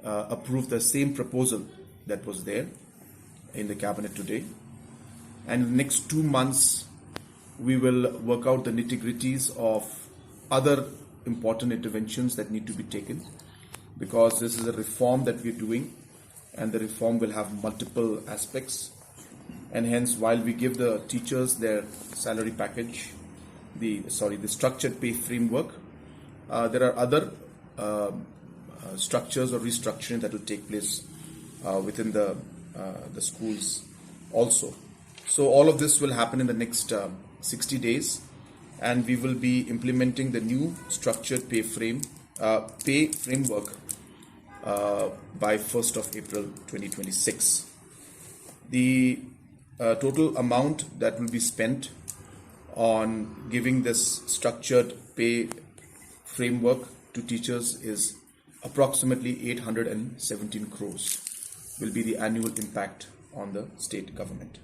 approve the same proposal that was there in the cabinet today. And in the next 2 months, we will work out the nitty-gritties of other important interventions that need to be taken, because this is a reform that we're doing, and the reform will have multiple aspects. And hence, while we give the teachers their salary package, the structured pay framework, there are other structures or restructuring that will take place within the schools also. So all of this will happen in the next 60 days, and we will be implementing the new structured pay framework by 1st of April 2026. The total amount that will be spent on giving this structured pay framework to teachers is approximately 817 crores will be the annual impact on the state government.